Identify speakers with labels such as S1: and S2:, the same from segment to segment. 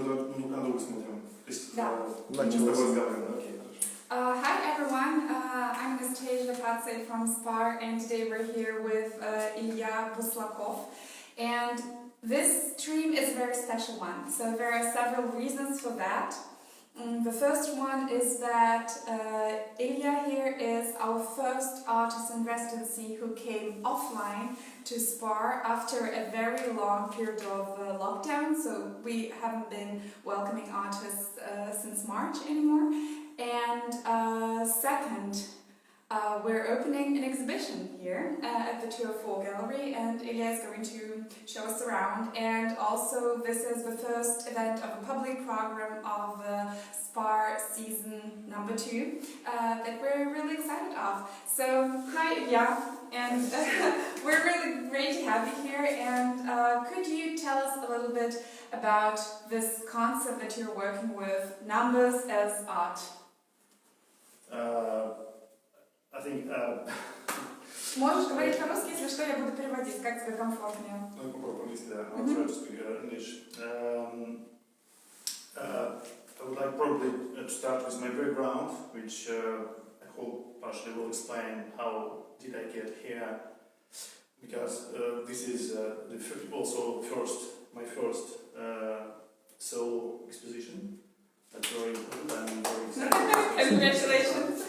S1: на другу смотрим.
S2: Да. Hi everyone, I'm Anastasia Patsy from SPAR, and today we're here with Ilia Bouslakov. And this stream is a very special one, so there are several reasons for that. The first one is that Ilia here is our first artist in residency who came offline to SPAR after a very long period of lockdown, so we haven't been welcoming artists since March anymore. And second, we're opening an exhibition here at the 204 Gallery, and Ilia is going to show us around. And also, this is the first event of a public program of SPAR season number 2 that we're really excited of. So, hi Ilia, and we're really great to have you here. And could you tell us a little bit about this concept that you're working with, numbers as art?
S1: I think...
S2: Можешь говорить по-русски, если что, я буду переводить, как тебе комфортнее.
S1: Попробуй по-английски, да. I'll try to speak English. I would like probably to start with my background, which I hope partially will explain how did I get here, because this is also my first solo exposition. That's very important. I'm very excited.
S2: Congratulations!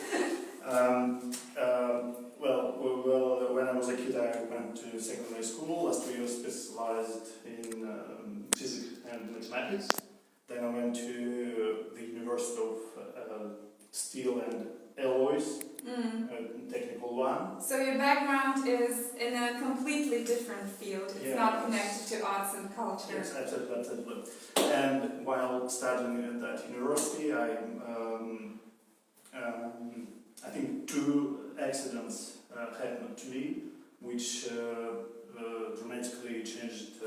S1: Well, when I was a kid, I went to secondary school. Last 2 years specialized in physics and mathematics. Then I went to the University of Steel and Alloys, technical one.
S2: So your background is in a completely different field. It's not connected to arts and culture.
S1: Yes, absolutely. And while studying at that university, I think 2 accidents happened to me, which dramatically changed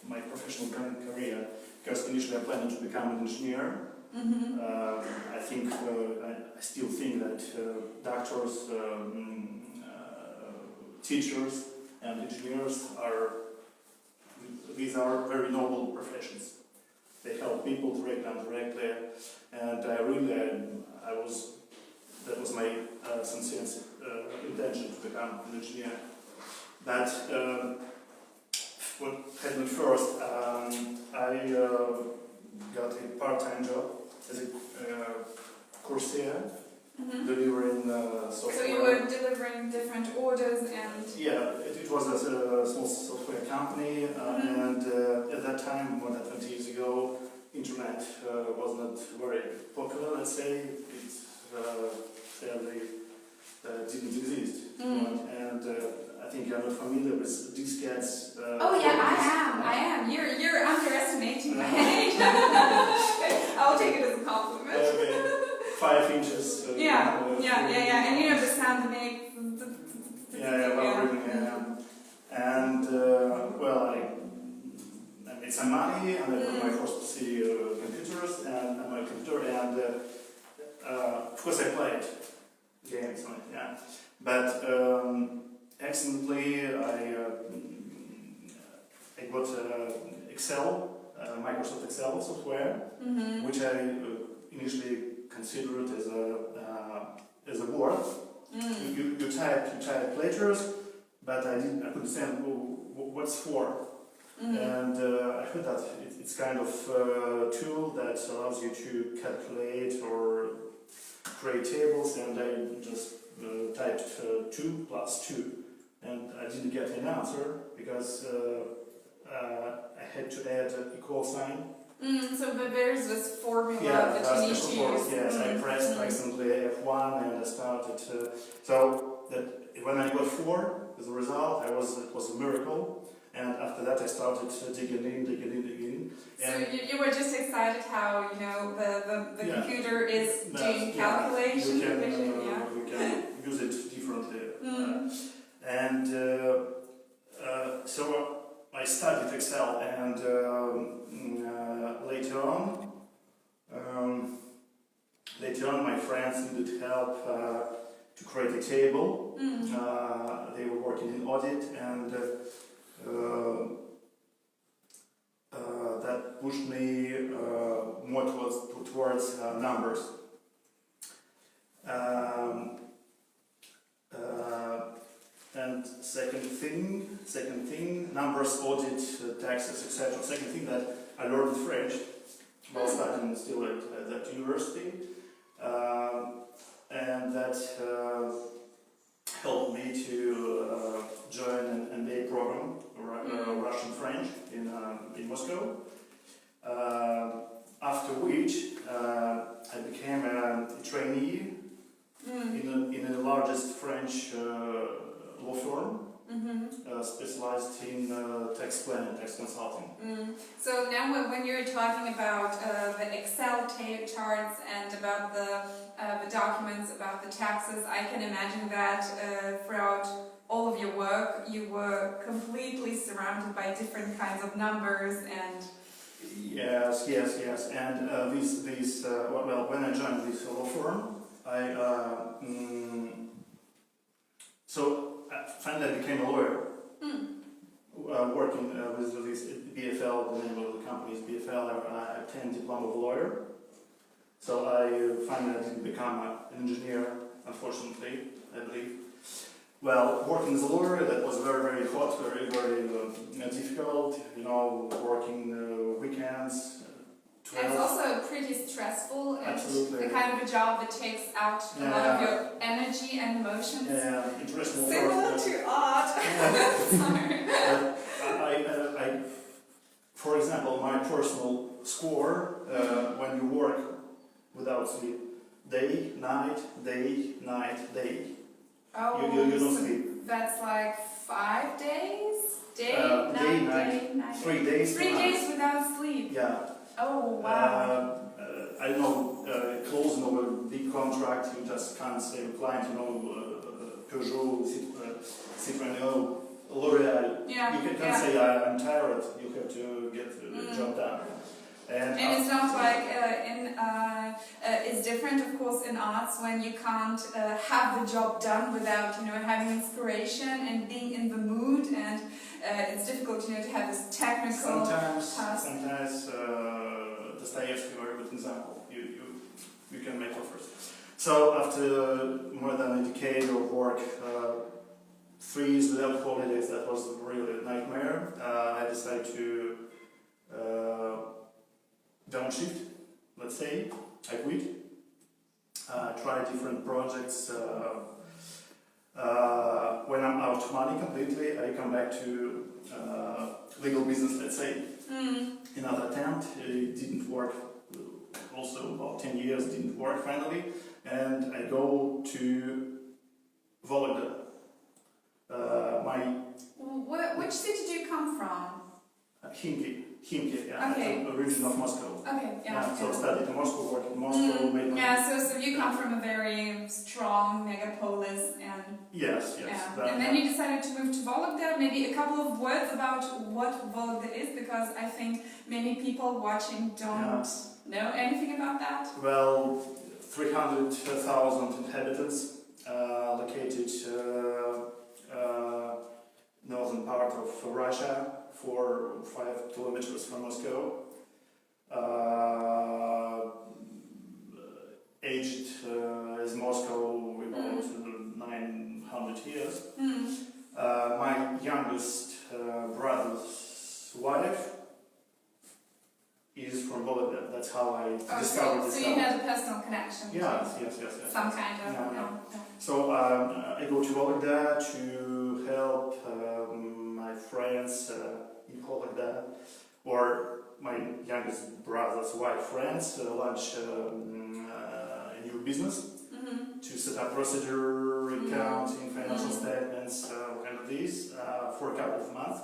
S1: my professional career. Because initially I planned to become an engineer. I still think that doctors, teachers, and engineers these are very noble professions. They help people directly and indirectly, and that was my sincere intention to become an engineer. But what happened first, I got a part-time job as a courtier, delivering software.
S2: So you were delivering different orders and...
S1: Yeah, it was a small software company, and at that time, more than 20 years ago, internet was not very popular, let's say. It fairly didn't exist. And I think you're not familiar with diskettes.
S2: Oh yeah, I am. You're underestimating my age. I'll take it as a compliment.
S1: Okay. 5 inches.
S2: Yeah. And you know the sound they make.
S1: And I made some money, and I got my first computers and my computer, and of course I played games on it, but accidentally I got Excel, Microsoft Excel software, which I initially considered as a word. You type letters, but I couldn't understand what's for. And I heard that it's kind of a tool that allows you to calculate or create tables, and I just typed 2 + 2, and I didn't get an answer because I had to add an equal sign.
S2: So there's this formula that you need to use.
S1: Yes, I pressed accidentally F1 and I started. So that when I got 4 as a result, it was a miracle. And after that, I started digging in.
S2: So you were just excited how the computer is doing calculation.
S1: You can use it differently. And so I studied Excel, and later on, my friends needed help to create a table. They were working in audit, and that pushed me more towards numbers. And second thing, numbers, audit, taxes, etc. Second thing that I learned French while studying still at university, and that helped me to join an MBA program, Russian French, in Moscow. After which I became a trainee in the largest French law firm, specialized in tax planning, tax consulting.
S2: So now when you're talking about the Excel charts and about the documents, about the taxes, I can imagine that throughout all of your work you were completely surrounded by different kinds of numbers and...
S1: Yes. And when I joined this law firm, finally I became a lawyer, working with this BFL, the name of the company is BFL. I obtained diploma of lawyer. So I finally didn't become an engineer, unfortunately, I believe. Well, working as a lawyer, that was very, very hot, very, very difficult, working weekends.
S2: And it's also pretty stressful and
S1: Absolutely.
S2: the kind of a job that takes out a lot of your energy and emotions.
S1: Yeah, interesting.
S2: Similar to art.
S1: Sorry. For example, my personal score, when you work without sleep, day, night, day, night, day.
S2: Oh,
S1: you don't sleep.
S2: That's like 5 days? Day, night.
S1: 3 days.
S2: 3 days without sleep.
S1: Yeah.
S2: Oh, wow.
S1: I don't know, closing of a big contract, you just can't say to client, Peugeot, Citroën, L'Oreal.
S2: Yeah.
S1: You can't say I'm tired, you have to get the job done. And
S2: it's not like it's different, of course, in arts when you can't have the job done without, having inspiration and being in the mood, and it's difficult, to have this technical task.
S1: Sometimes Dostoevsky, very good example. You can make offers. So after more than a decade of work, 3 years without holidays, that was really a nightmare. I decided to downshift, let's say. I quit. Try different projects. When I'm out of money completely, I come back to legal business, let's say. Another attempt, it didn't work. Also about 10 years, didn't work finally. And I go to Vologda.
S2: Which city do you come from?
S1: Khimki, yeah,
S2: Okay.
S1: a region of Moscow.
S2: Okay, yeah.
S1: So I studied in Moscow, worked in Moscow, made my...
S2: So you come from a very strong megapolis and...
S1: Yes.
S2: And then you decided to move to Vologda. Maybe a couple of words about what Vologda is, because I think many people watching don't know anything about that.
S1: Well, 300,000 inhabitants, located northern part of Russia, 4 or 5 kilometers from Moscow. Aged as Moscow about 900 years. My youngest brother's wife is from Vologda. That's how I discovered this.
S2: So you had a personal connection?
S1: Yes.
S2: Some kind of...
S1: No. So I go to Vologda to help my friends in Vologda, or my youngest brother's wife friends, launch a new business to set up procedure, accounting, financial statements, kind of these, for a couple of months.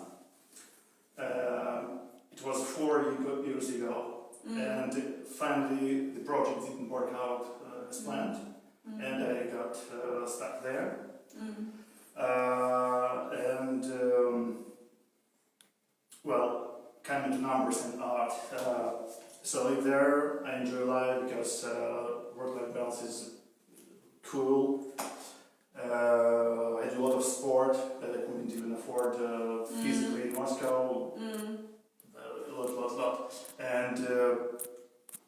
S1: It was 4 years ago, and finally the project didn't work out as planned, and I got stuck there. Coming to numbers and art. So I live there, I enjoy life because work-life balance is cool. I do a lot of sport that I couldn't even afford physically in Moscow. A lot.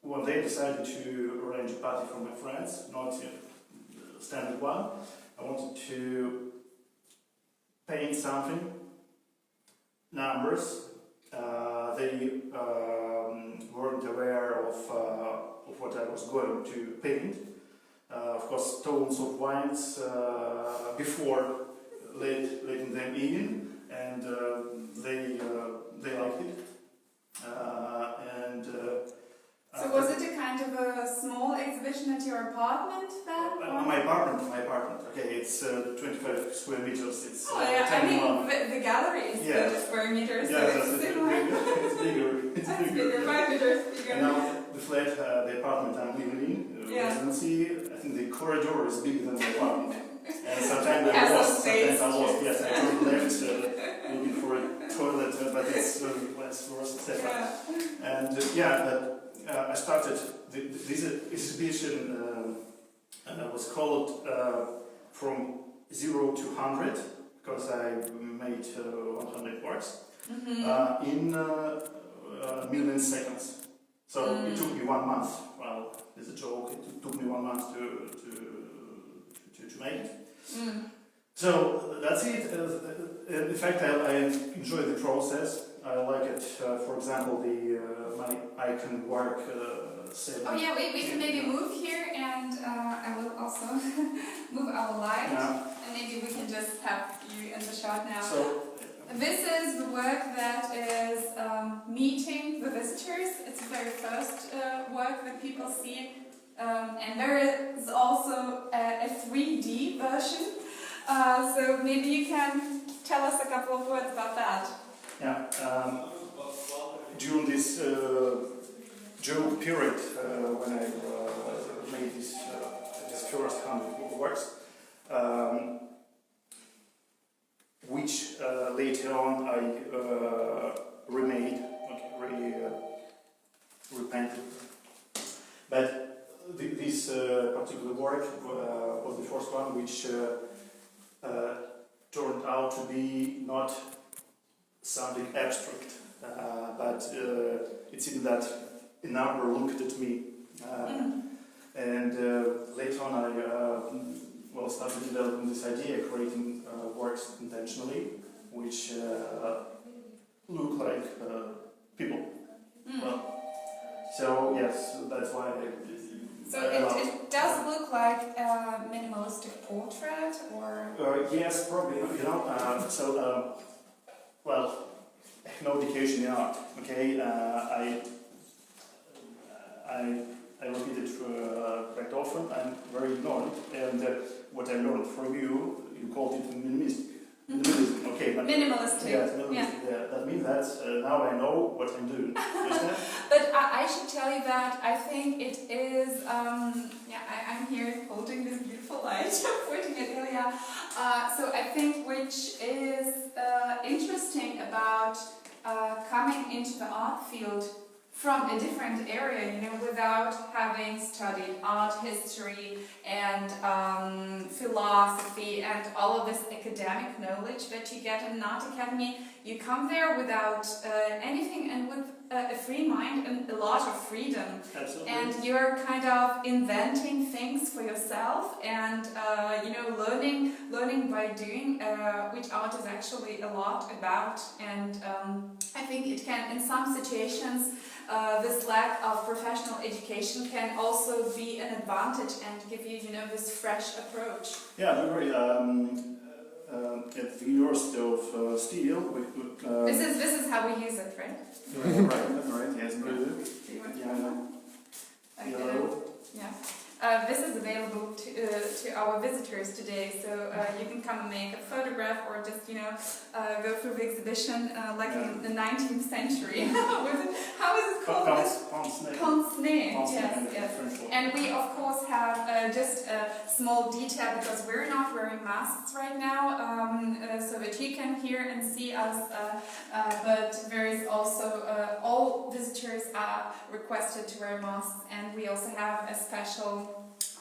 S1: one day I decided to arrange a party for my friends, not a standard one. I wanted to paint something, numbers. They weren't aware of what I was going to paint. Of course, tones of wines before letting them in, and they liked it.
S2: So was it a kind of a small exhibition at your apartment then?
S1: My apartment. Okay, it's 25 square meters. It's
S2: oh yeah, I
S1: 10
S2: mean
S1: one.
S2: the gallery is
S1: Yeah.
S2: 30 square meters,
S1: Yeah,
S2: so
S1: it's
S2: similar.
S1: it's bigger. It's
S2: That's
S1: bigger.
S2: bigger, 5 meters bigger.
S1: And now the flat, the apartment I'm living in,
S2: Yeah.
S1: residency, I think the corridor is bigger than the apartment. And sometimes
S2: Yeah,
S1: I
S2: some
S1: lost.
S2: space.
S1: Sometimes I lost. Yes, I turned left looking for a toilet, but it's less worse, etc.
S2: Yeah.
S1: And I started this exhibition was called from 0 to 100 because I made 100 works in million seconds. So it took me 1 month. Well, it's a joke. It took me 1 month to make it. So that's it. In fact, I enjoy the process. I like it. For example, my icon work.
S2: Oh yeah, we can maybe move here, and I will also move our light, and maybe we can just have you in the shot now.
S1: So,
S2: this is the work that is meeting the visitors. It's the very first work that people see, and there is also a 3D version. So maybe you can tell us a couple of words about that.
S1: Yeah. During this joke period, when I made this first 100 works, which later on I remade, repainted. But this particular work was the first one which turned out to be not something abstract, but it seemed that a number looked at me, and later on I started developing this idea, creating works intentionally, which look like people. Well, so yes, that's why.
S2: So it does look like a minimalistic portrait, or?
S1: Yes, probably. Well, no education in art. Okay, I repeat it quite often. I'm very ignorant, and what I learned from you called it minimalistic. Okay, but
S2: minimalistic.
S1: Yes, minimalistic. Yeah. That means that now I know what I'm doing. Understand?
S2: But I should tell you that I think it is. I'm here holding this beautiful light, pointing at Ilia. So I think which is interesting about coming into the art field from a different area, without having studied art history and philosophy and all of this academic knowledge that you get in an art academy. You come there without anything and with a free mind and a lot of freedom.
S1: Absolutely.
S2: And you're kind of inventing things for yourself and learning by doing, which art is actually a lot about. And I think it can, in some situations, this lack of professional education can also be an advantage and give you, this fresh approach.
S1: Yeah, I agree. At the University of Steel,
S2: This is how we use it, right?
S1: right. Yes,
S2: Do you want to Yeah. This is available to our visitors today, so you can come and make a photograph or just go through the exhibition like in the 19th century. How is it called? Pince-nez. Yes. And we of course have just a small detail because we're not wearing masks right now, so that you can hear and see us. But there is also all visitors are requested to wear masks, and we also have a special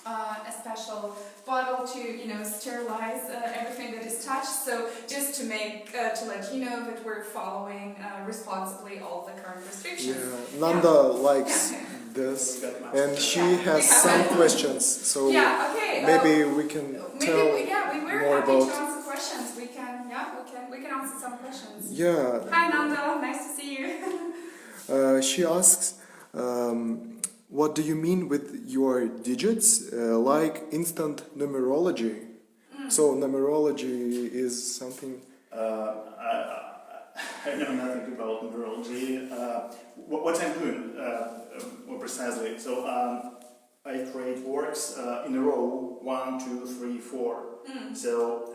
S2: a special bottle to, sterilize everything that is touched. So just to let you know that we're following responsibly all the current restrictions.
S3: Yeah, Nanda likes this, and she has some questions. So maybe we can tell
S2: we're
S3: more
S2: happy
S3: about.
S2: to answer questions. We can answer some questions.
S3: Yeah.
S2: Hi Nanda, nice to see you.
S3: She asks, what do you mean with your digits, like instant numerology? So numerology is something.
S1: I know nothing about numerology. What I'm doing, more precisely, so I create works in a row, 1, 2, 3, 4. So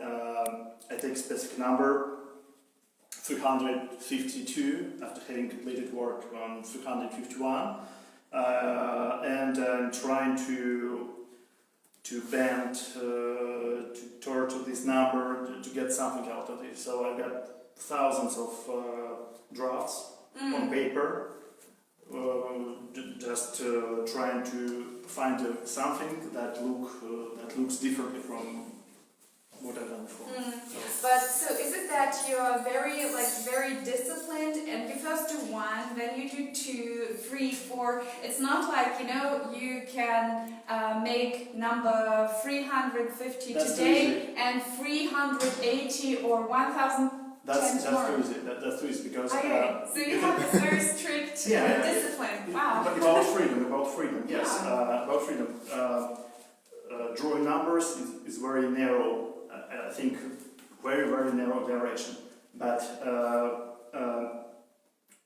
S1: I take a specific number, 352, after having completed work on 351, and I'm trying to bend towards this number to get something out of it. So I got thousands of drafts on paper, just trying to find something that looks differently from what I've done before.
S2: But so is it that you're very disciplined, and you first do 1, then you do 2, 3, 4? It's not like you can make number 350 today and 380 or 1,000.
S1: That's too easy. That's too easy because.
S2: So you have this very strict discipline. Wow.
S1: About freedom. Yes. About freedom. Drawing numbers is very narrow. I think very, very narrow direction. But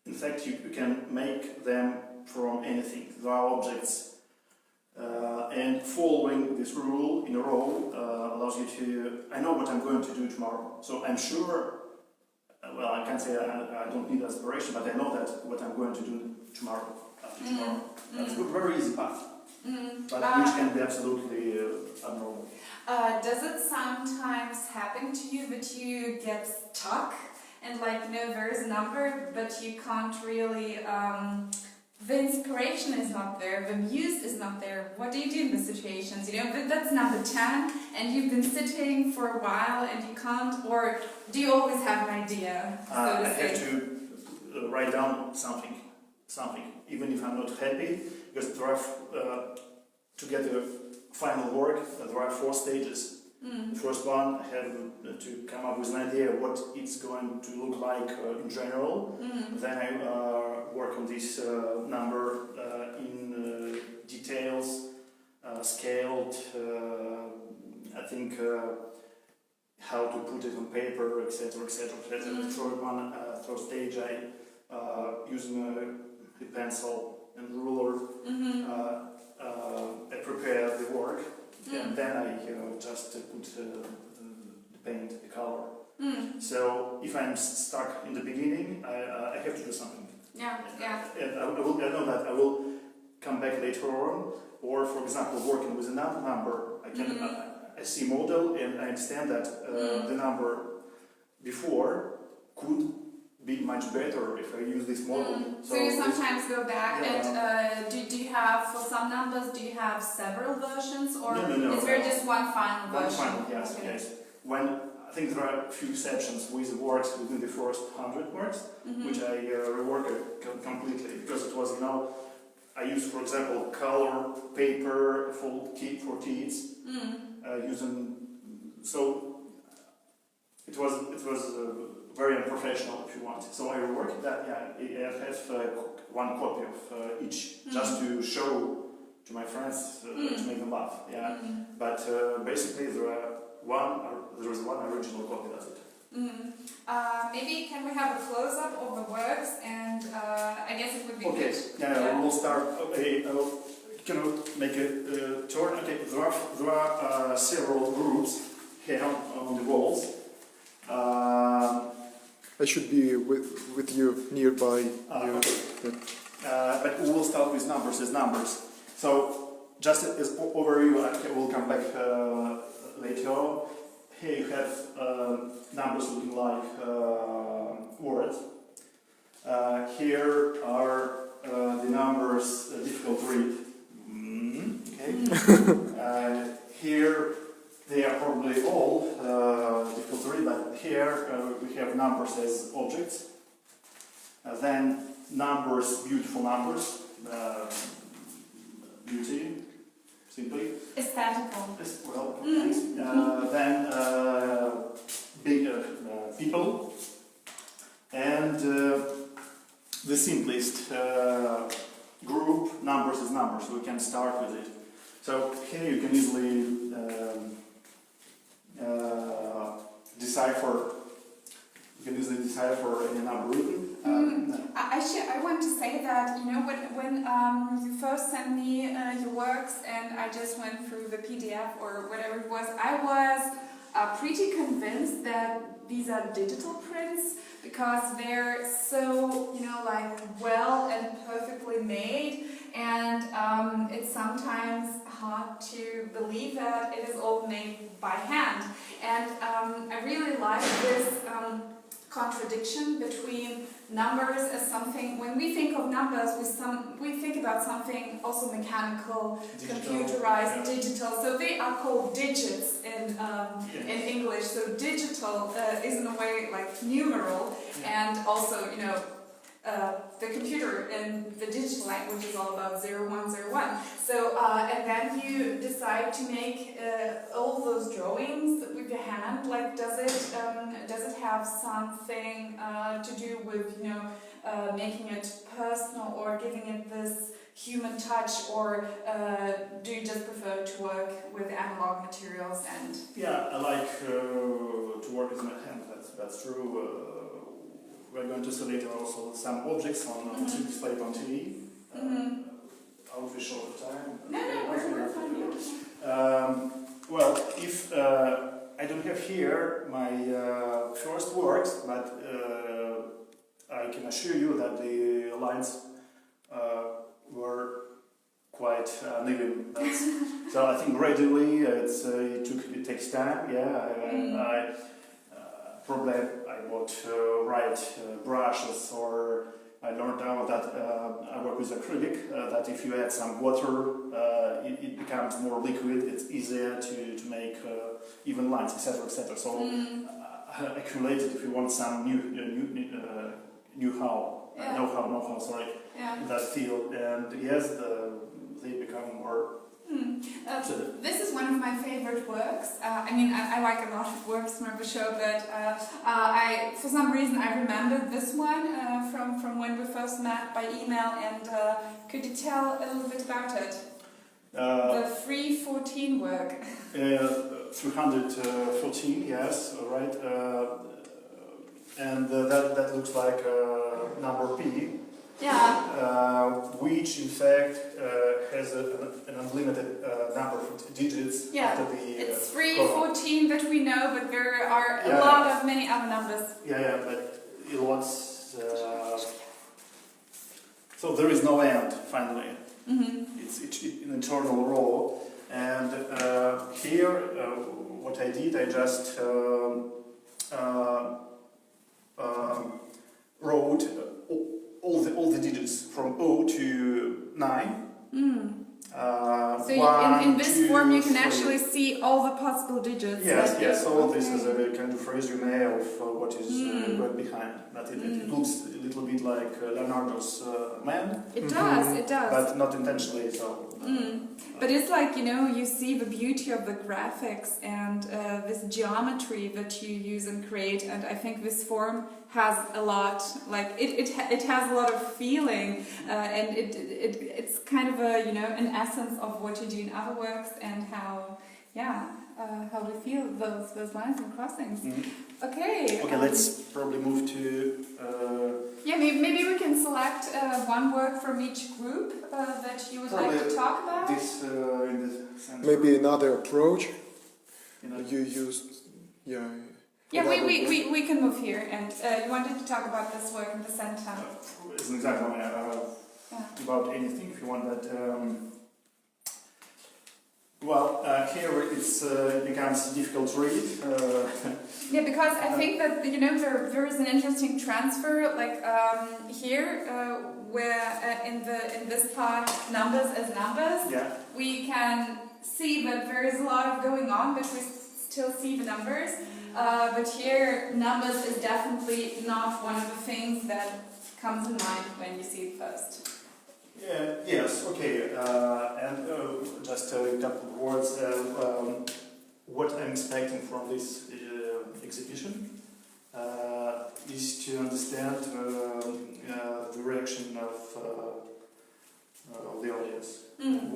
S1: in fact, you can make them from anything. There are objects. And following this rule in a row allows you to. I know what I'm going to do tomorrow. So I'm sure. Well, I can't say I don't need aspiration, but I know that what I'm going to do tomorrow, after tomorrow. That's a very easy path, but which can be absolutely abnormal.
S2: Does it sometimes happen to you that you get stuck and there is a number, but you can't really, the inspiration is not there, the muse is not there? What do you do in these situations? That's number 10 and you've been sitting for a while and you can't, or do you always have an idea?
S1: I have to write down something, even if I'm not happy, because there are, to get the final work, there are 4 stages. The first one, I have to come up with an idea of what it's going to look like in general. Then I work on this number in details, scaled, I think how to put it on paper, etc. Third stage, I using a pencil and ruler, I prepare the work. And then I just put the paint, the color. So if I'm stuck in the beginning, I have to do something. And I know that I will come back later on. Or for example, working with another number, I see model and I understand that the number before could be much better if I use this model.
S2: So you sometimes go back and do you have, for some numbers, do you have several versions, or is there just one final version?
S1: One final, yes. When I think there are a few exceptions with works within the first 100 works, which I rework completely, because it was, I use, for example, color, paper for kids, using, so it was very unprofessional, if you want. So I reworked that. I have one copy of each, just to show to my friends to make them laugh. But basically there is one original copy. That's it.
S2: Maybe can we have a close-up of the works, and I guess it would be
S1: good. We'll start. Can you make a turn? Okay, there are several groups here on the walls.
S3: I should be with you nearby.
S1: But we will start with numbers as numbers. So just as overview, I will come back later on. Here you have numbers looking like words. Here are the numbers difficult to read. Okay. Here they are probably all difficult to read, but here we have numbers as objects. Then numbers, beautiful numbers, beauty, simply.
S2: Aesthetical.
S1: Well, thanks. Then big people, and the simplest group, numbers is numbers, so we can start with it. So here you can easily decipher any number written.
S2: I want to say that, you know, when you first sent me your works and I just went through the PDF or whatever it was, I was pretty convinced that these are digital prints because they're so, you know, like well and perfectly made, and it's sometimes hard to believe that it is all made by hand. And I really like this contradiction between numbers as something, when we think of numbers, we think about something also mechanical, digital, computerized, digital. So they are called digits in English. So digital is in a way like numeral, and also, you know, the computer in the digital language is all about 0101. So and then you decide to make all those drawings with your hand. Like, does it have something to do with, you know, making it personal or giving it this human touch, or do you just prefer to work with analog materials? And
S1: yeah, I like to work with my hand. That's true. We're going to see later also some objects on displayed on TV. I'll be short of time.
S2: No, we're fine.
S1: Well, if I don't have here my first works, but I can assure you that the lines were quite uneven. So I think gradually it takes time. Yeah, probably I bought right brushes, or I learned now that I work with acrylic, that if you add some water, it becomes more liquid, it's easier to make even lines, etc. etc. So accumulated if you want some know-how, sorry, in that field, and yes, they become more.
S2: This is one of my favorite works. I mean, I like a lot of works from the show, but for some reason I remembered this one from when we first met by email. And could you tell a little bit about it? The 314 work.
S1: 314, yes, right. And that looks like number P.
S2: Yeah.
S1: Which in fact has an unlimited number of digits.
S2: Yeah.
S1: After the,
S2: it's 314 that we know, but there are a lot of many other numbers.
S1: Yeah, but it was. So there is no end. Finally, it's an internal row, and here what I did, I just wrote all the digits from 0 to 9.
S2: So
S1: one,
S2: in this
S1: 2,
S2: form you can
S1: 3.
S2: actually see all the possible digits.
S1: Yes. So this is a kind of resume of what is going behind. But it looks a little bit like Leonardo's man.
S2: It does.
S1: But not intentionally. So.
S2: But it's like, you know, you see the beauty of the graphics and this geometry that you use and create, and I think this form has a lot, like it has a lot of feeling, and it's kind of a, you know, an essence of what you do in other works, and how we feel those lines and crossings. Okay.
S1: Let's probably move to.
S2: Maybe we can select one work from each group that you would like to talk about.
S1: This in the center.
S3: Maybe another approach. You used,
S2: we can move here, and you wanted to talk about this work in the center.
S1: It's exactly about anything if you want, but here it becomes difficult to read.
S2: Because I think that, you know, there is an interesting transfer. Like here where in this part numbers as numbers,
S1: Yeah.
S2: we can see that there is a lot of going on, but we still see the numbers. But here, numbers is definitely not one of the things that comes in mind when you see it first.
S1: Yeah, yes, okay. And just a couple of words. What I'm expecting from this exhibition is to understand the reaction of the audience.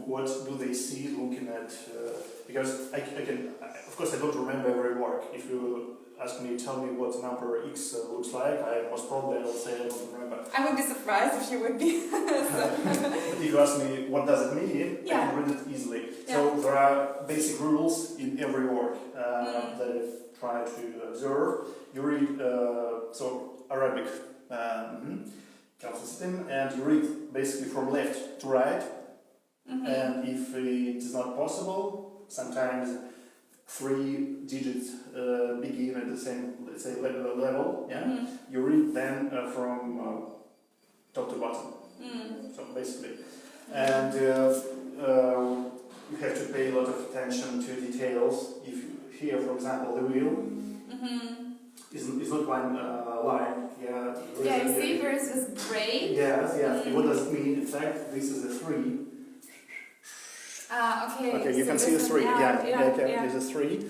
S1: What do they see looking at? Because of course, I don't remember every work. If you ask me, tell me what number X looks like, I most probably will say I don't remember.
S2: I would be surprised if you would be.
S1: But if you ask me what does it mean, I can read it easily. So there are basic rules in every work that I try to observe. You read Arabic count system, and you read basically from left to right. And if it is not possible, sometimes 3 digits begin at the same, let's say, level. Yeah, you read then from top to bottom. So basically, and you have to pay a lot of attention to details. If you here, for example, the wheel is not one line. Yeah,
S2: you see there is this braid.
S1: Yes. What does it mean? In fact, this is a 3. Okay, you can see the 3. There's a 3.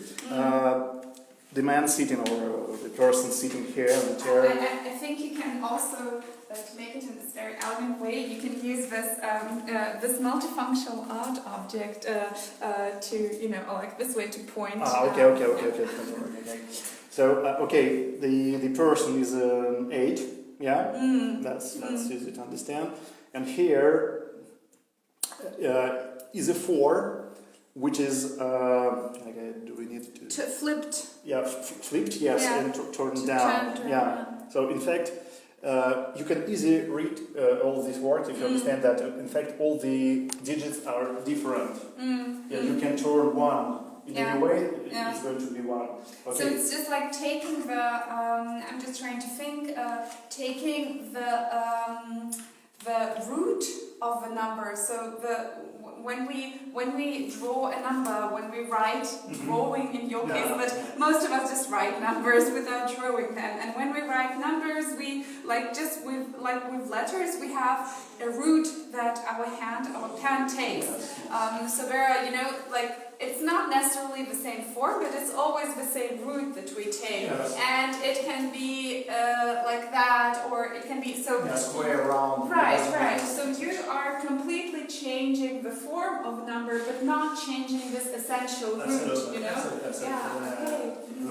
S1: The man sitting or the person sitting here on the chair.
S2: I think you can also, to make it in this very elegant way, you can use this multifunctional art object to, like this way to point.
S1: Okay. So, the person is 8. Yeah, that's easy to understand. And here is a 4, which is do we need to
S2: flipped?
S1: Yeah, flipped. Yes, and turned down. So in fact, you can easily read all these words if you understand that. In fact, all the digits are different. You can turn one in any way. It's going to be 1. Okay.
S2: So it's just like taking the. I'm just trying to think. Taking the root of a number. So when we draw a number, when we write, drawing in your case, but most of us just write numbers without drawing them. And when we write numbers, we with letters, we have a root that our pen takes. So there are, it's not necessarily the same form, but it's always the same root that we take. And it can be like that, or it can be
S1: square, round.
S2: Right. So you are completely changing the form of a number, but not changing this essential root.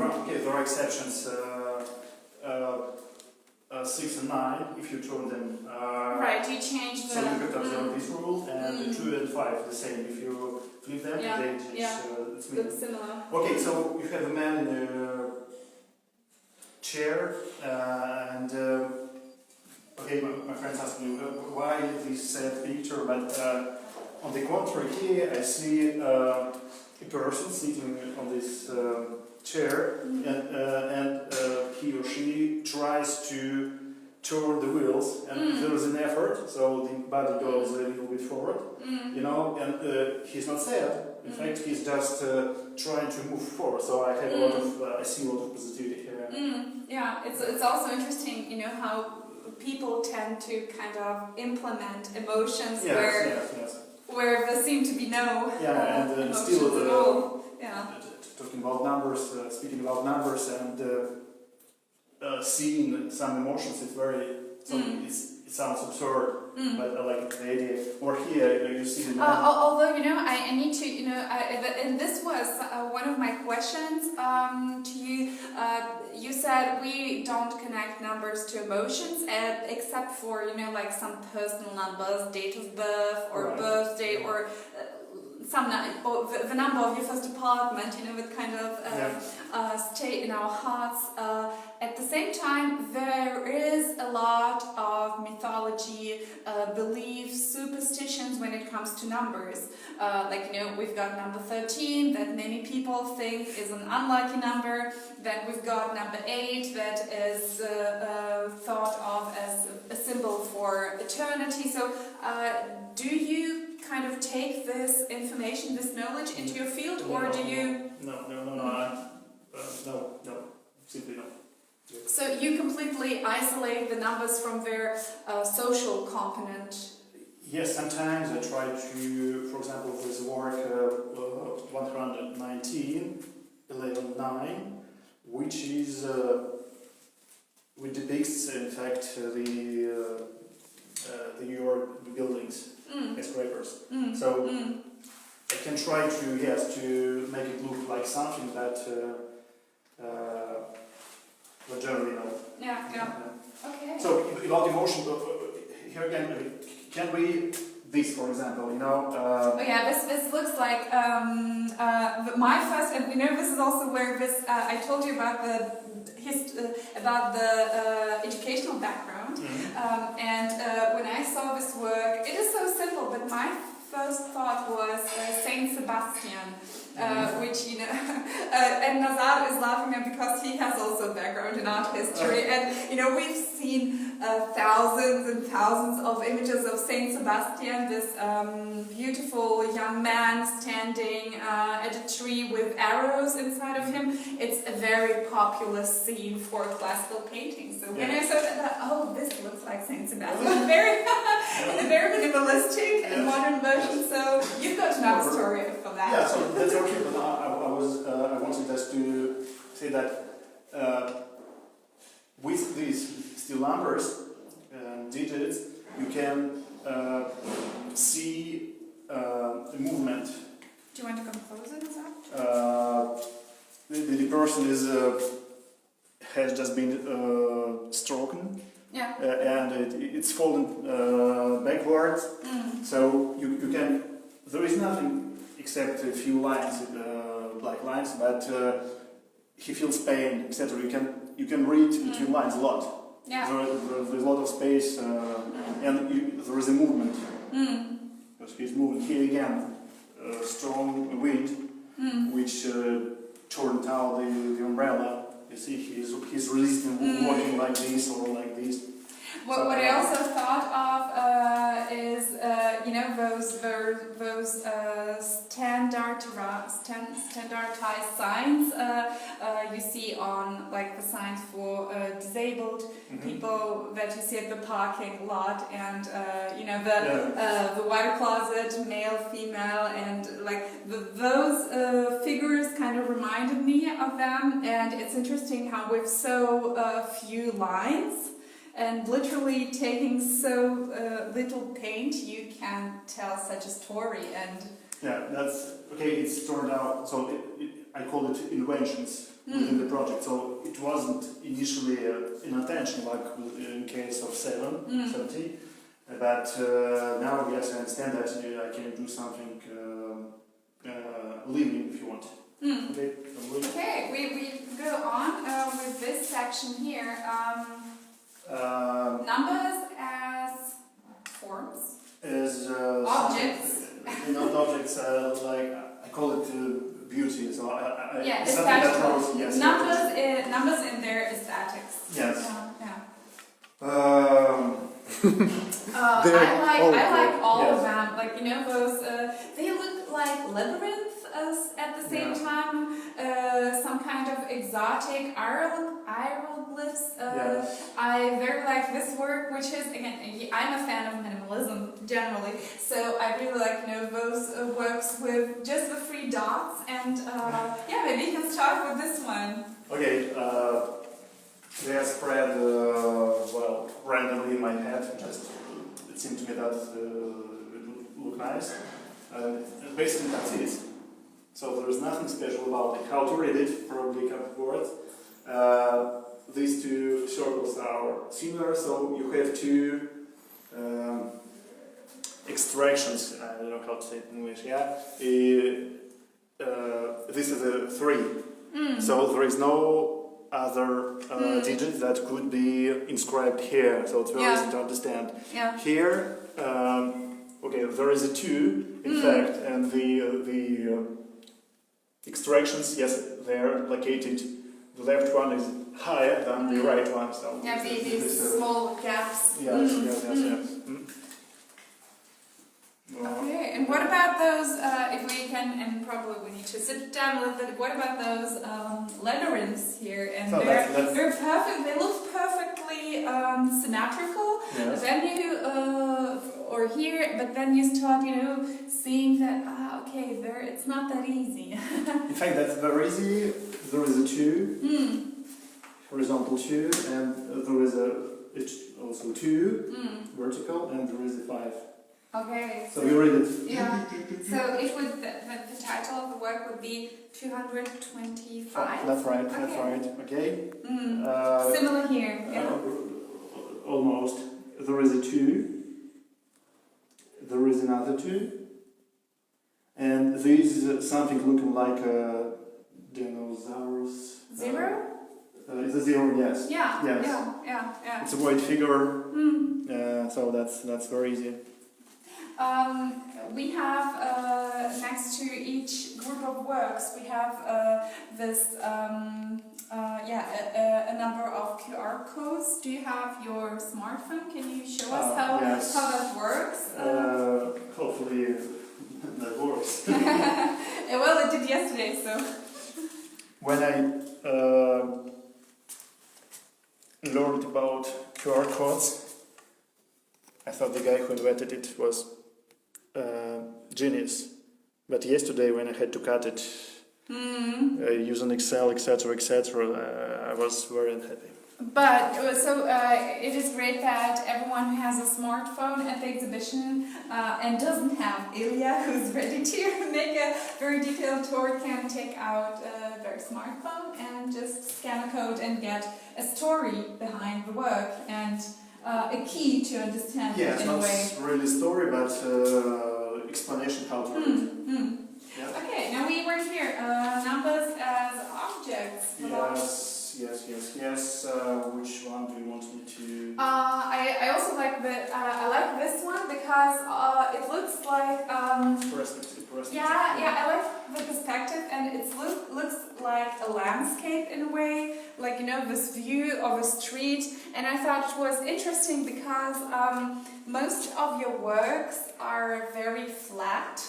S1: Okay, there are exceptions. 6 and 9, if you turn them.
S2: You change the.
S1: So you could observe this rule, and 2 and 5 the same. If you flip them, it's
S2: similar.
S1: Okay, so you have a man in a chair, and my friends asked me why this sad picture, but on the contrary, here I see a person sitting on this chair, and he or she tries to turn the wheels, and there is an effort, so the body goes a little bit forward, and he's not sad. In fact, he's just trying to move forward. So I have I see a lot of positivity here.
S2: It's also interesting, how people tend to kind of implement emotions where there seem to be no
S1: and still
S2: at all.
S1: Talking about numbers, speaking about numbers, and seeing some emotions, it's very. It sounds absurd, but I like the idea. Or here, you see the.
S2: Although I need to and this was one of my questions to you. You said we don't connect numbers to emotions, except for like some personal numbers, date of birth or birthday or. The number of your first apartment, would kind of stay in our hearts. At the same time, there is a lot of mythology, beliefs, superstitions when it comes to numbers. Like, you know, we've got number 13 that many people think is an unlucky number. Then we've got number 8 that is thought of as a symbol for eternity. So do you kind of take this information, this knowledge into your field, or do you...
S1: No, simply no.
S2: So you completely isolate the numbers from their social component?
S1: Yes, sometimes I try to, for example, this work 119, 11.9, which is, which depicts, in fact, the your buildings, skyscrapers. So I can try to, yes, to make it look like something that generally no.
S2: Yeah. Okay.
S1: So about emotion, here again, can we this, for example, you know?
S2: Oh yeah, this looks like my first, and you know, this is also where this I told you about the educational background, and when I saw this work, it is so simple, but my first thought was Saint Sebastian. Which, you know, and Nazar is laughing at because he has also a background in art history, and you know, we've seen thousands and thousands of images of Saint Sebastian, this beautiful young man standing at a tree with arrows inside of him. It's a very popular scene for classical painting. So when I saw that, oh, this looks like Saint Sebastian, very in a very minimalistic and modern version. So you've got another story for that.
S1: Yeah, so that's okay. But I wanted just to say that with these still numbers and digits, you can see the movement.
S2: Do you want to come closer to that?
S1: The person is has just been stroken.
S2: Yeah.
S1: And it's fallen backwards. So you can. There is nothing except a few lines, black lines, but he feels pain, etc. You can read between lines a lot.
S2: Yeah.
S1: There's a lot of space, and there is a movement. Because he's moving here again, strong wind, which turned out the umbrella. You see, he's resisting, walking like this or like this.
S2: What I also thought of is, you know, those standardized signs you see on, like, the signs for disabled people that you see at the parking lot, and you know, the water closet, male, female, and like those figures kind of reminded me of them. And it's interesting how with so few lines, and literally taking so little paint, you can tell such a story. And
S1: yeah, that's okay. It's turned out. So I call it inventions within the project. So it wasn't initially an intention, like in case of 70, but now yes, I understand that I can do something living if you want. Okay.
S2: Okay, we go on with this section here. Numbers as forms,
S1: as
S2: objects.
S1: Not objects, like I call it beauty. So
S2: yeah,
S1: aesthetical.
S2: Yes, numbers in their aesthetics.
S1: Yes.
S2: I like all of them. Like, you know, those they look like labyrinths at the same time. Some kind of exotic hieroglyphs. I very like this work, which is, again, I'm a fan of minimalism generally, so I really like, you know, those works with just the 3 dots, and yeah, maybe you can start with this one.
S1: Okay, they are spread well randomly in my head. Just it seemed to me that it would look nice. Basically, that's it. So there is nothing special about it. How to read it? Probably a couple of words. These 2 circles are similar, so you have 2 extractions. I don't know how to say it in English. Yeah. This is a 3. So there is no other digit that could be inscribed here. So it's very easy to understand.
S2: Yeah.
S1: Here, okay, there is a 2, in fact, and the extractions, yes, they're located. The left one is higher than the right one, so
S2: yeah, these small gaps.
S1: Yes, yes, yes, yes.
S2: Okay, and what about those, if we can, and probably we need to sit down a little bit, what about those labyrinths here? And
S1: So
S2: they're perfect, they look perfectly symmetrical.
S1: Yes.
S2: Then you, or here, but then you start, seeing that, okay, it's not that easy.
S1: In fact, that's very easy. There is a 2, horizontal 2, and there is also 2, vertical, and there is a 5.
S2: Okay.
S1: So you read it.
S2: Yeah. So it would the title of the work would be 225.
S1: That's right. That's right. Okay.
S2: Similar here. Yeah.
S1: Almost. There is a 2. There is another 2. And this is something looking like a dinosaurus.
S2: 0?
S1: It's a 0. Yes.
S2: Yeah.
S1: Yes.
S2: Yeah.
S1: It's a white figure. So that's very easy.
S2: We have next to each group of works, we have this a number of QR codes. Do you have your smartphone? Can you show us how that works?
S1: Hopefully that works.
S2: Well, it did yesterday, so.
S1: When I learned about QR codes, I thought the guy who invented it was genius. But yesterday, when I had to cut it using Excel, etc., I was very unhappy.
S2: But it is great that everyone who has a smartphone at the exhibition and doesn't have Ilia, who's ready to make a very detailed tour, can take out their smartphone and just scan a code and get a story behind the work and a key to understand it in a way.
S1: Yes, not really story, but explanation how to read. Yeah.
S2: Okay, now we were here. Numbers as objects.
S1: Yes. Which one do you want me to?
S2: I also like I like this one because it looks like
S1: Perspective.
S2: I like the perspective, and it looks like a landscape in a way, like this view of a street. And I thought it was interesting because most of your works are very flat,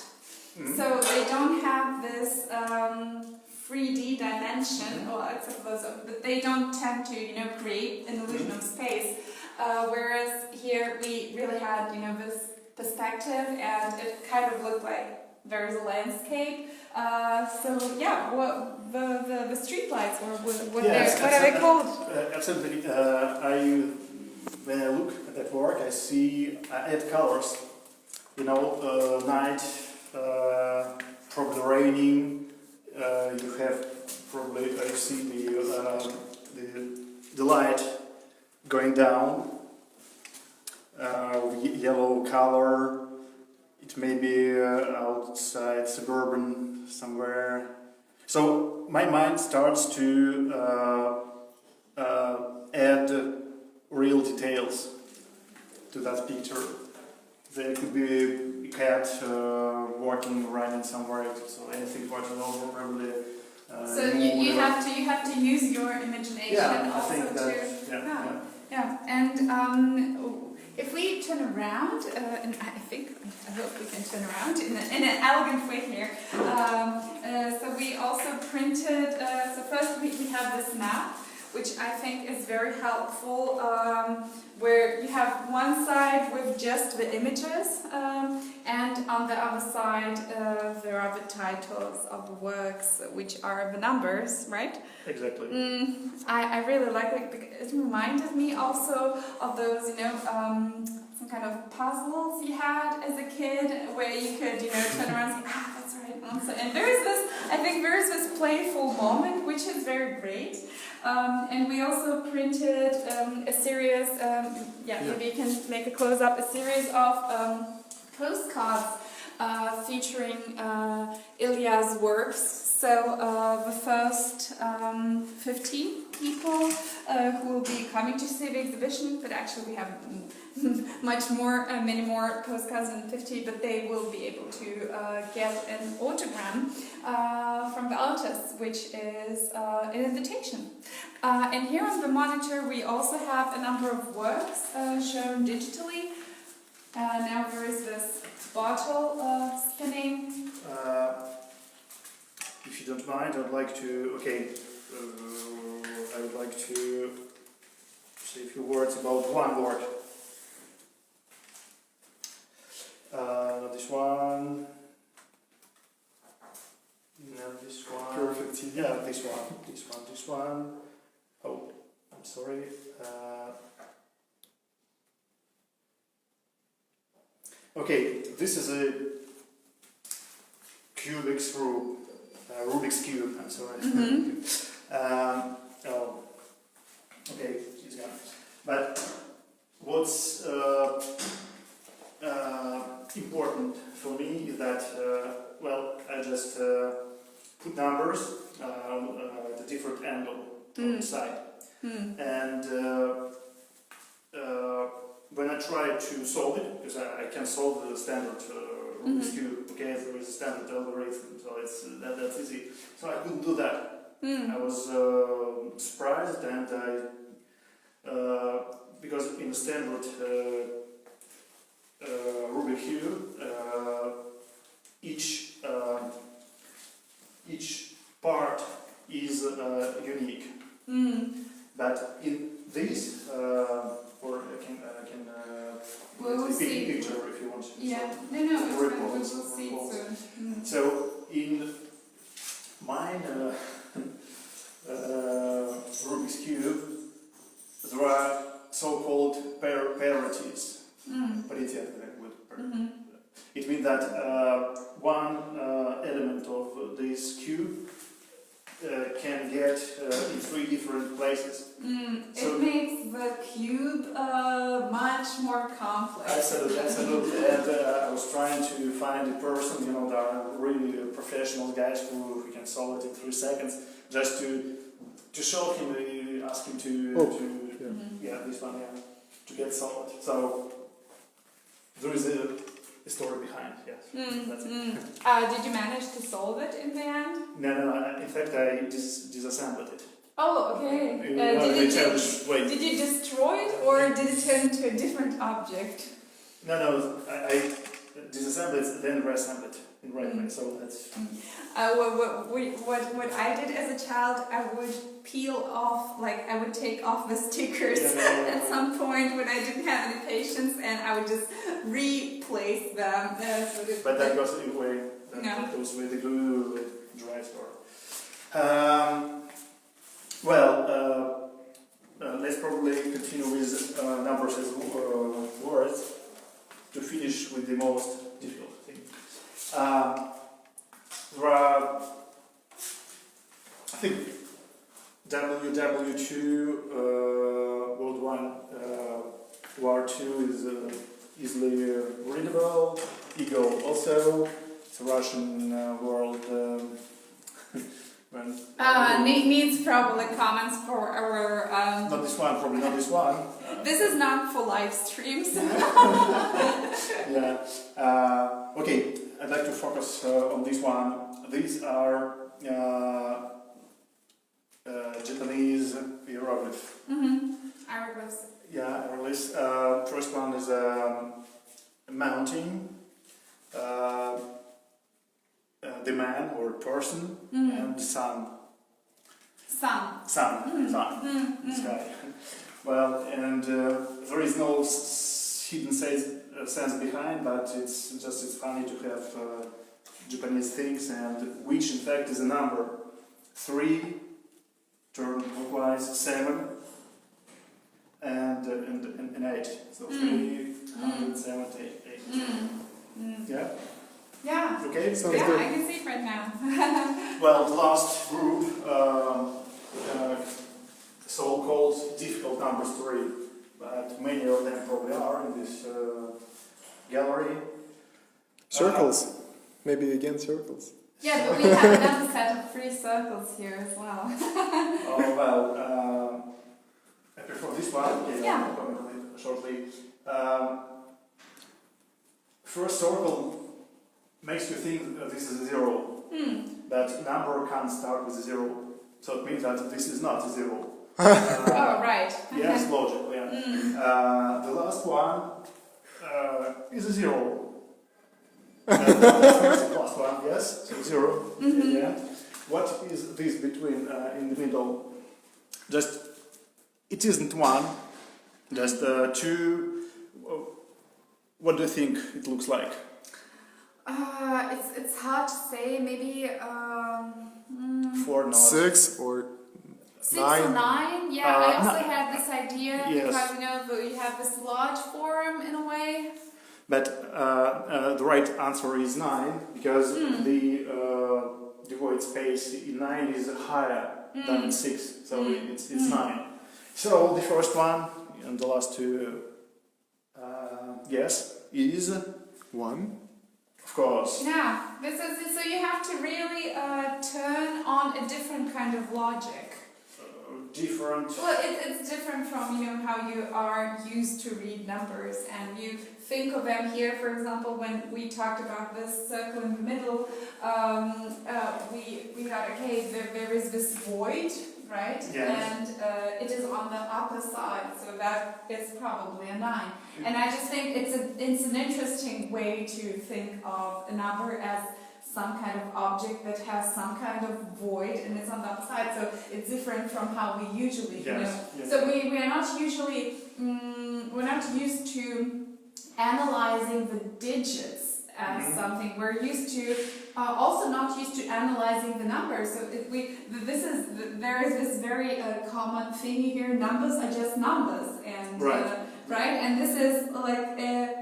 S2: so they don't have this 3D dimension, except for those, but they don't tend to, create an illusion of space. Whereas here we really had, this perspective, and it kind of looked like there's a landscape. The street lights, or what are they called?
S1: Absolutely. When I look at that work, I see I add colors. Night, probably raining. You have probably I see the light going down, yellow color. It may be outside suburban somewhere. So my mind starts to add real details to that picture. There could be a cat walking, running somewhere, so anything watching over probably.
S2: So you have to use your imagination also
S1: I think that,
S2: And if we turn around, and I hope we can turn around in an elegant way here. So we also printed. So first we have this map, which I think is very helpful, where you have one side with just the images, and on the other side there are the titles of the works, which are the numbers, right?
S1: Exactly.
S2: I really like it because it reminded me also of those, some kind of puzzles you had as a kid, where you could, turn around and say, that's right. And there is this playful moment, which is very great. And we also printed a series, maybe you can make a close-up, a series of postcards featuring Ilia's works. So the first 15 people who will be coming to see the exhibition, but actually we have many more postcards than 50, but they will be able to get an autogram from the artist, which is an invitation. And here on the monitor we also have a number of works shown digitally. Now there is this bottle spinning.
S1: If you don't mind, I'd like to. I would like to say a few words about one word. This one. No, this one.
S3: Perfect.
S1: Yeah, this one. This one. Oh, I'm sorry. Okay, this is a Rubik's cube. I'm sorry. Okay, she's gone. But what's important for me is that I just put numbers at a different angle on the side, and when I try to solve it, because I can solve the standard Rubik's cube. Okay, there is a standard algorithm, so that's easy. So I couldn't do that. I was surprised, and because in the standard Rubik's cube, each part is unique. But in this, or I can
S2: we'll see.
S1: picture if you want.
S2: Yeah, no, it's fine. We will see it soon.
S1: So in mine Rubik's cube, there are so-called parities. Parity, it means that one element of this cube can get in 3 different places.
S2: So it makes the cube much more complex.
S1: Absolutely. And I was trying to find a person, there are really professional guys who can solve it in 3 seconds, just to show him, ask him to to get solved. So there is a story behind, yes. That's it.
S2: Did you manage to solve it in the end?
S1: No. In fact, I disassembled it.
S2: Oh, okay. Did you destroy it, or did it turn into a different object?
S1: No, I disassembled it, then reassembled it in right way. So that's.
S2: What I did as a child, I would peel off, I would take off the stickers at some point when I didn't have any patience, and I would just replace them.
S1: But that goes away. That goes with the glue, with dry store. Let's probably continue with numbers as words to finish with the most difficult thing. There are, I think, WW2, World War II is easily readable. Eagle also. It's a Russian world.
S2: Needs probably comments for our.
S1: Not this one, probably not this one.
S2: This is not for live streams.
S1: Yeah. Okay, I'd like to focus on this one. These are Japanese hieroglyphs.
S2: Hieroglyphs.
S1: Yeah, hieroglyphs. First one is a mountain. The man or person and the sun.
S2: Sun.
S1: Sky. Well, and there is no hidden sense behind, but it's funny to have Japanese things, and which in fact is a number. 3 turn clockwise, 7 and 8. So 378. Yeah.
S2: Yeah.
S1: Okay.
S3: Sounds
S2: yeah,
S3: good.
S2: I can see it right now.
S1: Well, the last group, so-called difficult numbers to read, but many of them probably are in this gallery.
S3: Circles. Maybe again circles.
S2: Yeah, but we have another set of 3 circles here as well.
S1: Oh, well, I prefer this one. Okay,
S2: Yeah.
S1: I'll comment on it shortly. First circle makes you think that this is a 0. That number can't start with a 0. So it means that this is not a 0.
S2: Oh, right.
S1: Yes, logical, yeah. The last one is a 0. That's the last one, yes, so 0. Yeah. What is this between in the middle? Just, it isn't 1, just 2. What do you think it looks like?
S2: It's hard to say. Maybe
S1: 4 not.
S3: 6 or
S2: 6
S3: 9.
S2: or 9. Yeah, I also had this idea
S1: Yes.
S2: because you have this large form in a way.
S1: But the right answer is 9 because the void space in 9 is higher than 6, so it's 9. So the first one and the last 2, yes, is
S3: 1.
S1: of course.
S2: Yeah, this is so you have to really turn on a different kind of logic.
S1: Different.
S2: Well, it's different from how you are used to read numbers, and you think of them here. For example, when we talked about this circle in the middle, we thought, okay, there is this void, right?
S1: Yes.
S2: And it is on the upper side, so that is probably a 9. And I just think it's an interesting way to think of a number as some kind of object that has some kind of void and it's on the upper side, so it's different from how we usually
S1: Yes.
S2: So we are not usually we're not used to analyzing the digits as something. We're used to also not used to analyzing the numbers. So there is this very common thing here. Numbers are just numbers, and right. And this is like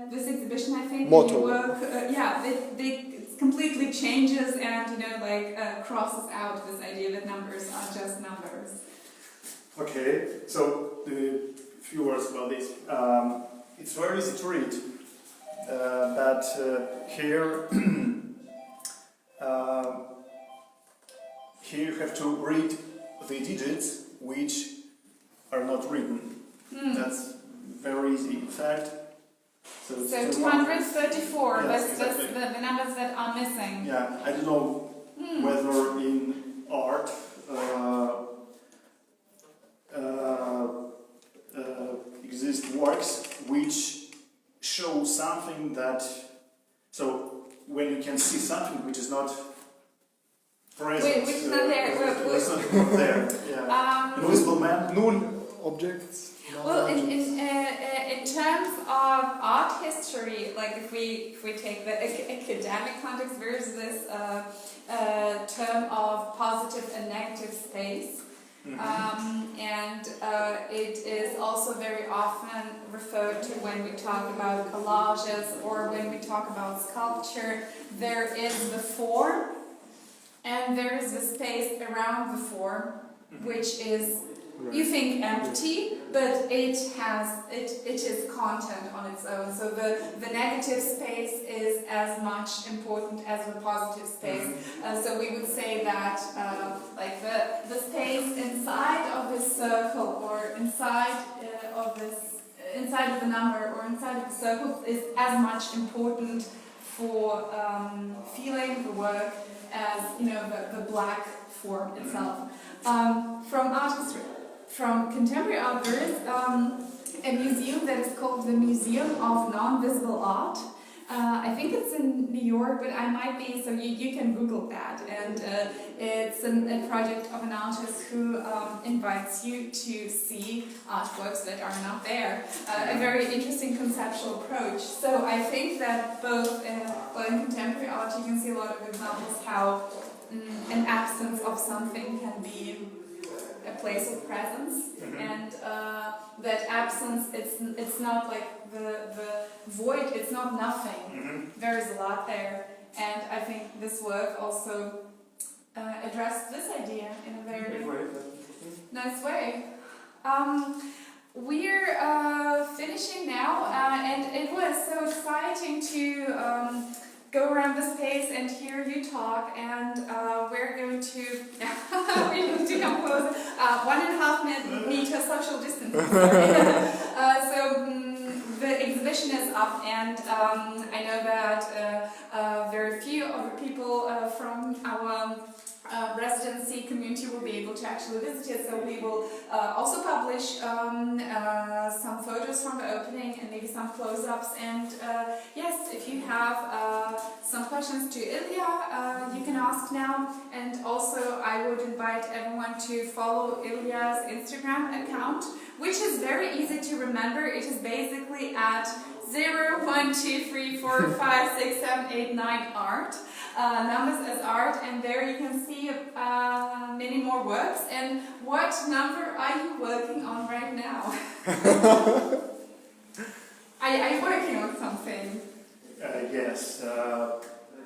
S2: this exhibition. I think
S3: Motto.
S2: work. They completely changes and crosses out this idea that numbers are just numbers.
S1: Okay, so a few words about this. It's very easy to read, but here here you have to read the digits which are not written. That's very easy. In fact, so
S2: 234.
S1: Yes,
S2: That's
S1: exactly.
S2: the numbers that are missing.
S1: Yeah, I don't know whether in art exist works which show something that, so when you can see something which is not present,
S2: Which is not there.
S1: It's not there. Yeah. Invisible man.
S3: Null objects.
S2: Well, in terms of art history, like if we take the academic context, there is this term of positive and negative space, and it is also very often referred to when we talk about collages or when we talk about sculpture. There is the form, and there is the space around the form, which is. You think empty, but it is content on its own. So the negative space is as much important as the positive space. So we would say that like the space inside of this circle or inside of the number or inside of the circle is as much important for feeling the work as the black form itself. From art history. From contemporary art, there is a museum that is called the Museum of Non-Visible Art. I think it's in New York, but I might be, so you can Google that. And it's a project of an artist who invites you to see artworks that are not there. A very interesting conceptual approach. So I think that both in contemporary art, you can see a lot of examples how an absence of something can be a place of presence, and that absence, it's not like the void, it's not nothing. There is a lot there, and I think this work also addressed this idea in a very nice way. We're finishing now, and it was so exciting to go around the space and hear you talk, and we're going to we need to come close. 1.5 meter social distance. The exhibition is up, and I know that very few of the people from our residency community will be able to actually visit it, so we will also publish some photos from the opening and maybe some close-ups. And yes, if you have some questions to Ilia, you can ask now. And also I would invite everyone to follow Ilia's Instagram account, which is very easy to remember. It is basically at 0, 1, 2, 3, 4, 5, 6, 7, 8, 9 art. Numbers as art, and there you can see many more works. And what number are you working on right now? Are you working on something?
S1: Yes,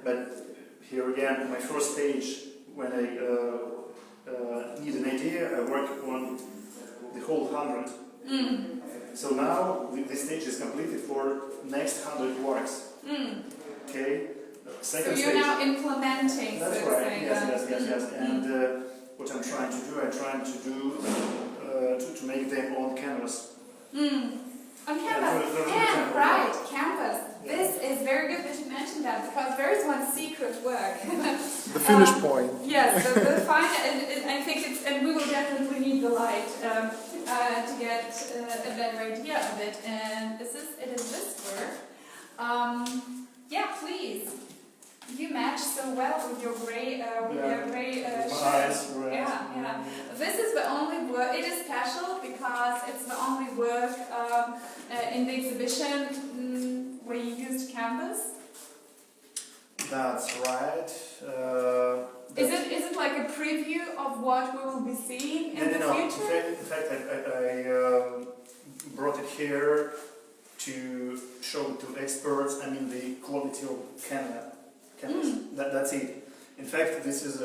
S1: but here again, my first stage, when I need an idea, I work on the whole 100. So now this stage is completed for next 100 works. Okay.
S2: Second so you're stage. Now implementing.
S1: That's
S2: so
S1: right. Yes. And what I'm trying to do, to make them on canvas.
S2: On canvas. Yeah, right. Canvas. Yeah. This is very good that you mentioned that, because there is one secret work.
S3: The finish point.
S2: Yes. So the final, and I think it's, and we will definitely need the light to get a better idea of it. And it is this work. Yeah, please. You match so well with your grey,
S1: eyes,
S2: shirt. Yeah. This is the only work. It is special because it's the only work in the exhibition where you used canvas.
S1: That's right.
S2: Is it like a preview of what we will be seeing in the future?
S1: In fact, I brought it here to show to experts. I mean, the quality of canvas. That's it. In fact, this is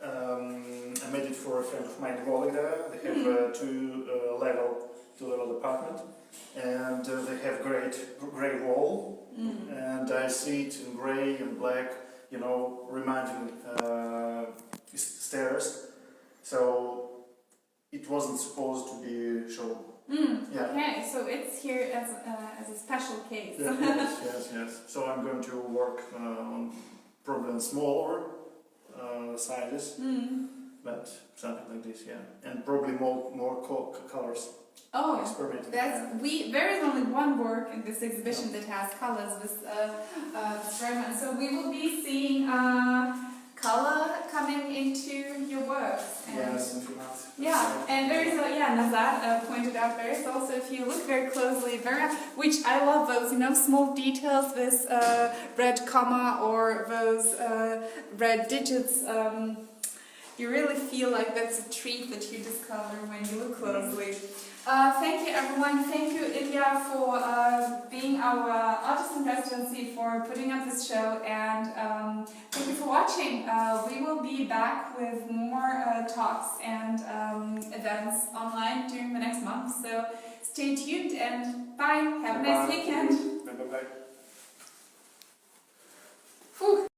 S1: I made it for a friend of mine in Volga. They have two-level apartment, and they have grey wall, and I see it in grey and black, reminding stairs. So it wasn't supposed to be shown. Yeah.
S2: Okay, so it's here as a special case.
S1: Yes. So I'm going to work on probably on smaller sizes, but something like this, yeah, and probably more colors.
S2: Oh, there is only one work in this exhibition that has colors with experiment. So we will be seeing color coming into your works. And
S1: yes, in 2 months.
S2: Yeah, and there is Nazar pointed out there is also, if you look very closely, which I love those, small details, this red comma or those red digits. You really feel like that's a treat that you discover when you look closely. Thank you, everyone. Thank you, Ilia, for being our artist in residency, for putting up this show, and thank you for watching. We will be back with more talks and events online during the next month, so stay tuned and bye. Have a nice weekend.
S1: Bye.
S2: Whew.